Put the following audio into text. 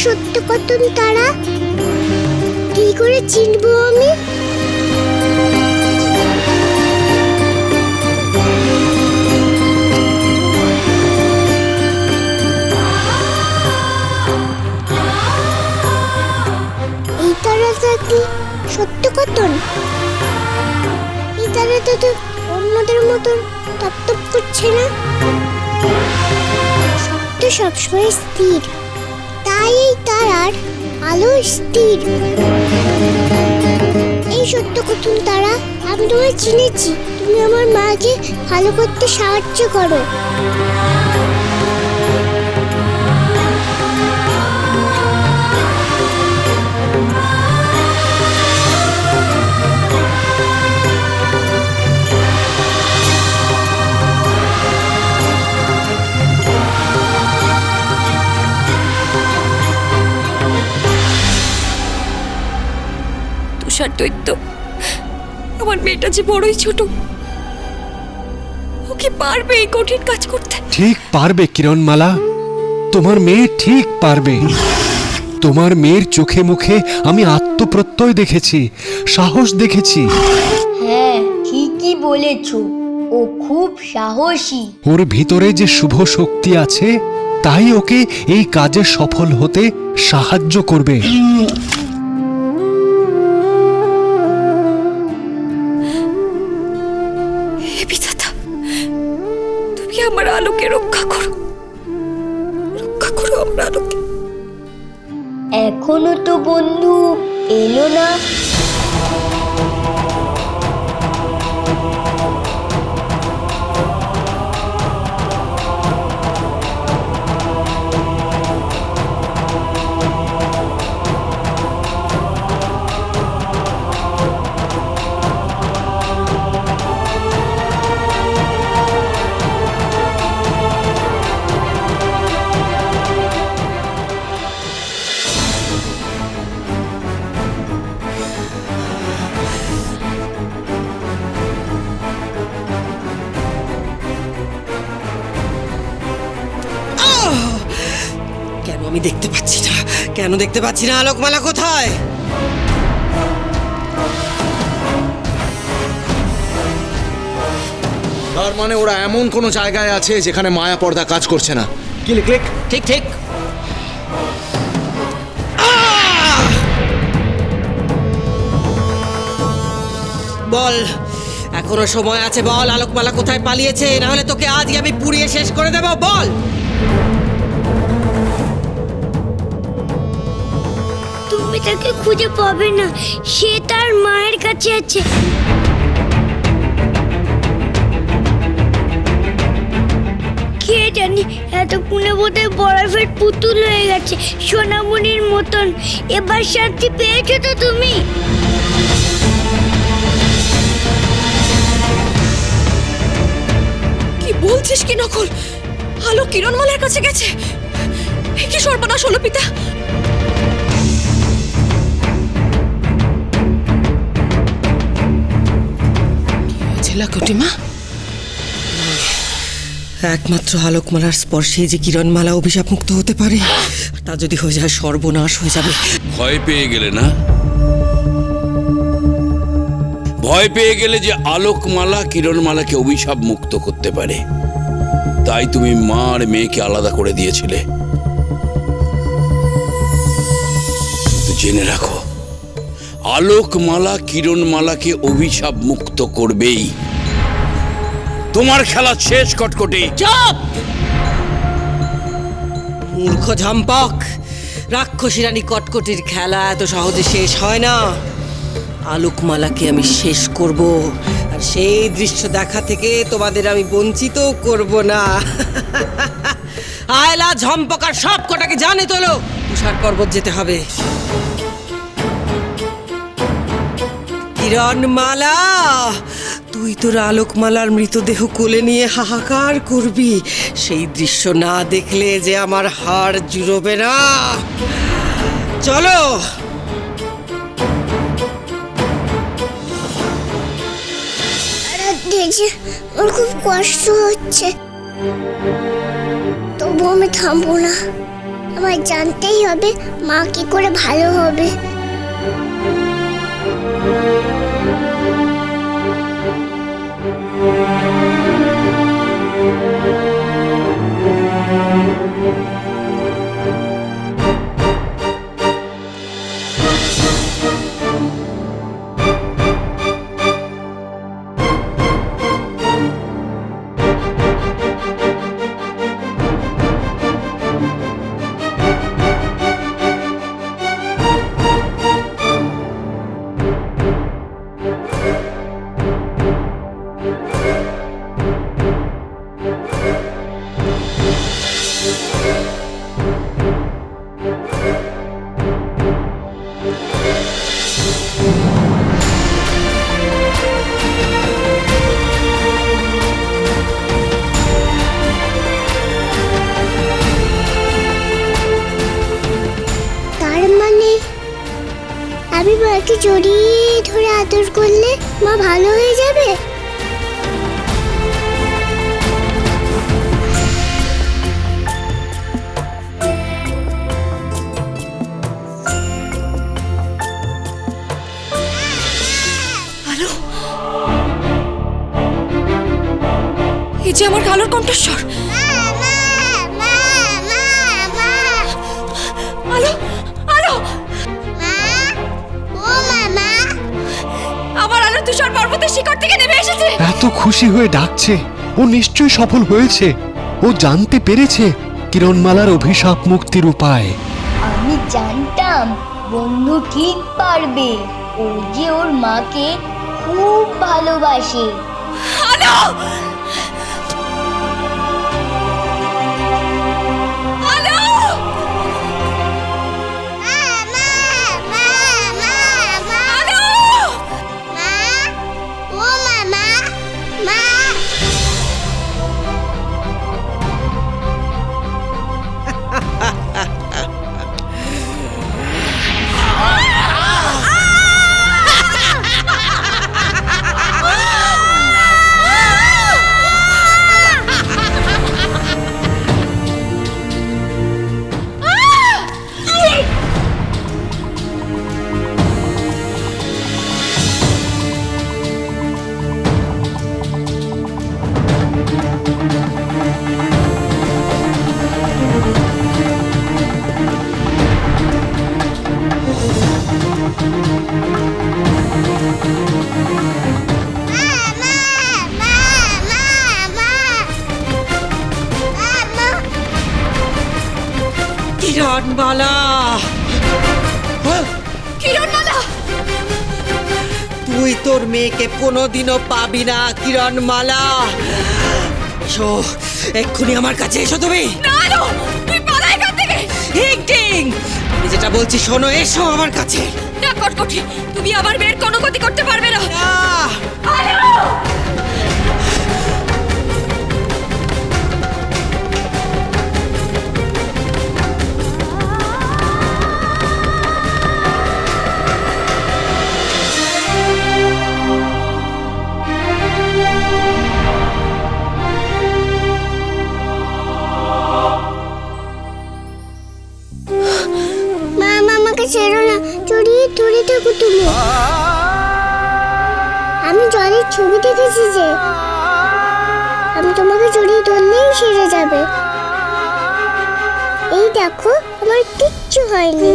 সত্য কথন তারা? কি করে চিনবো আমি? এই তারাটা কি সত্য কথন? এই তারাটা তো অন্যদের মতন তপতপ করছে না। সত্য সবসময় স্থির, তাই এই তারার আলো স্থির। এই সত্য কথন তারা, আমি তোমায় চিনেছি। তুমি আমার মাকে ভালো করতে সাহায্য করো। তুষার দৈত্য, আমার মেয়েটা যে বড়ই ছোট, ও কি পারবে এই কঠিন কাজ করতে? ঠিক পারবে কিরণমালা, তোমার মেয়ে ঠিক পারবে। তোমার মেয়ের চোখে মুখে আমি আত্মপ্রত্যয় দেখেছি, সাহস দেখেছি। হ্যাঁ, ঠিকই বলেছো, ও খুব সাহসী। ওর ভিতরে যে শুভ শক্তি আছে, তাই ওকে এই কাজে সফল হতে সাহায্য করবে। হে বিধাতা, তুমি আমার আলোকে রক্ষা করো, রক্ষা করো আমার আলোকে। এখনো তো বন্ধু এলো না। কেন আমি দেখতে পাচ্ছি না? কেন দেখতে পাচ্ছি না? আলোকমালা কোথায়? তার মানে ওরা এমন কোনো জায়গায় আছে যেখানে মায়া পর্দা কাজ করছে না। ক্লিক ক্লিক, ঠিক ঠিক। বল, এখনো সময় আছে, বল আলোকমালা কোথায় পালিয়েছে, না হলে তোকে আজই আমি পুড়িয়ে শেষ করে দেব। বল। তুমি তাকে খুঁজে পাবে না, সে তার মায়ের কাছে আছে। কে জানি, এতক্ষণে বোধহয় বরফের পুতুল হয়ে গেছে, সোনামণির মতন। এবার শান্তি পেয়েছো তো তুমি? কি বলছিস কি নকল? আলো কিরণমালার কাছে গেছে? এ কি সর্বনাশ হলো পিতা! কুটিমা, একমাত্র আলোকমালার স্পর্শে যে কিরণমালা অভিশাপ মুক্ত হতে পারে, তা যদি হয়ে যায় সর্বনাশ হয়ে যাবে। ভয় পেয়ে গেলে না? ভয় পেয়ে গেলে যে আলোকমালা কিরণমালাকে অভিশাপ মুক্ত করতে পারে, তাই তুমি মা আর মেয়েকে আলাদা করে দিয়েছিলে। জেনে রাখো, আলোকমালা কিরণমালাকে অভিশাপ মুক্ত করবেই। তোমার খেলা শেষ কটকটি। চুপ! মূর্খ ঝম্পক, রাক্ষসী রানী কটকটির খেলা এত সহজে শেষ হয় না। আলোকমালাকে আমি শেষ করব, আর সেই দৃশ্য দেখা থেকে তোমাদের আমি বঞ্চিত করব না। আয়লা ঝম্পক আর সব কটাকে জানে তোলো, তুষার পর্বত যেতে হবে। কিরণমালা, তুই তোর আলোকমালার মৃতদেহ কোলে নিয়ে হাহাকার করবি। সেই দৃশ্য না দেখলে যে আমার হাড় জুড়বে না। চলো। আমার খুব কষ্ট হচ্ছে, তবু আমি থামবো না। আমার জানতেই হবে মা কি করে ভালো হবে। আমি মাকে জড়িয়ে ধরে আদর করলে মা ভালো হয়ে যাবে। আলো, এই যে আমার কালোর কণ্ঠস্বর। আলো, আলো, আমার আলো তুষার পর্বতের শিখর থেকে নেমে এসেছে। এত খুশি হয়ে ডাকছে, ও নিশ্চয়ই সফল হয়েছে। ও জানতে পেরেছে কিরণমালার অভিশাপ মুক্তির উপায়। আমি জানতাম বন্ধু ঠিক পারবে। ও যে ওর মাকে খুব ভালোবাসে। আলো, আলো, কিরণমালা, কিরণমালা, তুই তোর মেয়েকে কোনোদিনও পাবি না কিরণমালা। এসো, এক্ষুনি আমার কাছে এসো তুমি। না আলো, তুই পালা এখান থেকে। ঠিক ঠিক, আমি যেটা বলছি শোনো, এসো আমার কাছে। না কটকটি, তুমি আমার মেয়ের কোনো ক্ষতি করতে পারবে না। না, আলো, মা আমাকে ছেড়ো না, জড়িয়ে ধরে থাকো তুমি। আমি জলের ছবি দেখেছি যে আমি তোমাকে জড়িয়ে ধরলেই সেরে যাবে। এই দেখো, আমার কিচ্ছু হয়নি।